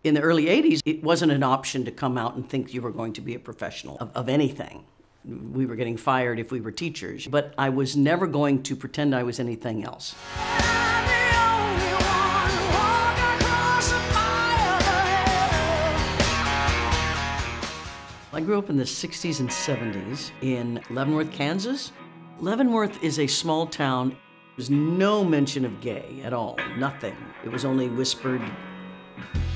In the early 80s, it wasn't an option to come out and think you were going to be a professional of anything. We were getting fired if we were teachers, but I was never going to pretend I was anything else. I grew up in the 60s and 70s in Leavenworth, Kansas. Leavenworth is a small town. There's no mention of gay at all, nothing. It was only whispered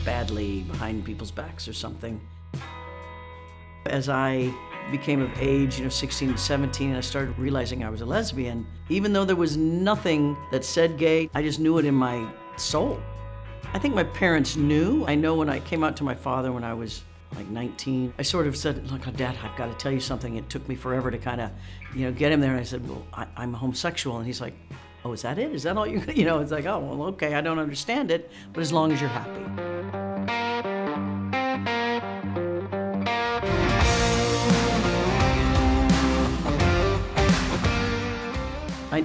badly behind people's backs or something. As I became of age, 16 and 17, and I started realizing I was a lesbian, even though there was nothing that said gay, I just knew it in my soul. I think my parents knew. I know when I came out to my father when I was like 19, I sort of said, look, Dad, I've got to tell you something. It took me forever to kind of, get him there. And I said, well, I'm homosexual. And he's like, oh, is that it? Is that all you, it's like, oh, well, okay, I don't understand it, but as long as you're happy.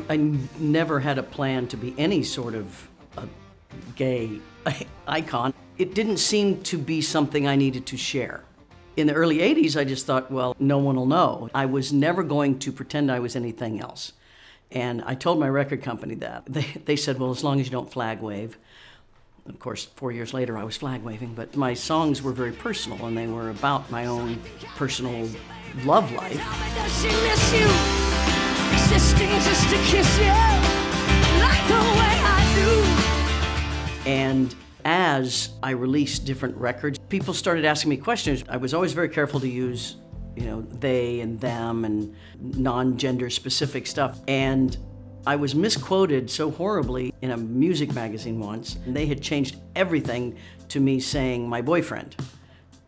I never had a plan to be any sort of a gay icon. It didn't seem to be something I needed to share. In the early 80s, I just thought, well, no one will know. I was never going to pretend I was anything else. And I told my record company that. They said, well, as long as you don't flag wave. Of course, 4 years later, I was flag waving, but my songs were very personal, and they were about my own personal love life. Does she miss you? Existing just to kiss you, like the way I do. And as I released different records, people started asking me questions. I was always very careful to use, they and them and non-gender specific stuff. And I was misquoted so horribly in a music magazine once. And they had changed everything to me saying my boyfriend.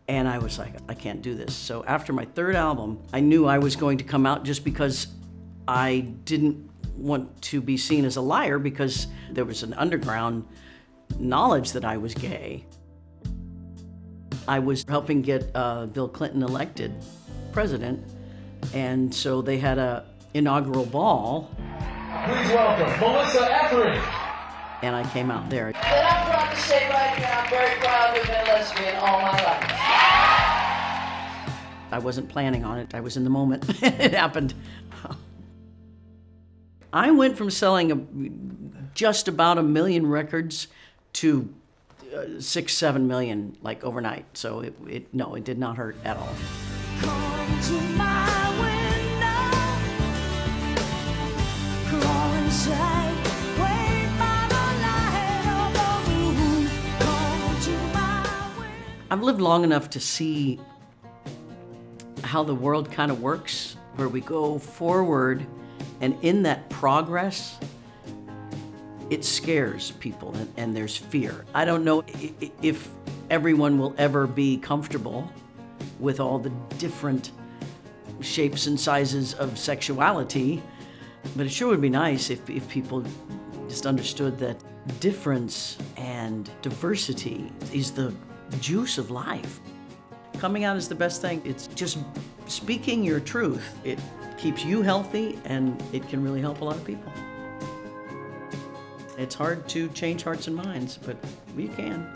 And I was like, I can't do this. So after my third album, I knew I was going to come out just because I didn't want to be seen as a liar, because there was an underground knowledge that I was gay. I was helping get Bill Clinton elected president, and so they had an inaugural ball. Please welcome Melissa Etheridge. And I came out there. And I'm proud to say right now, I'm very proud to have been a lesbian all my life. I wasn't planning on it. I was in the moment. It happened. I went from selling just about 1 million records to 6, 7 million, like overnight. So no, it did not hurt at all. Come to my window, crawl inside, wait by the light of the moon. Come to my window. I've lived long enough to see how the world kind of works, where we go forward, and in that progress, it scares people, and there's fear. I don't know if everyone will ever be comfortable with all the different shapes and sizes of sexuality, but it sure would be nice if people just understood that difference and diversity is the juice of life. Coming out is the best thing. It's just speaking your truth. It keeps you healthy, and it can really help a lot of people. It's hard to change hearts and minds, but we can.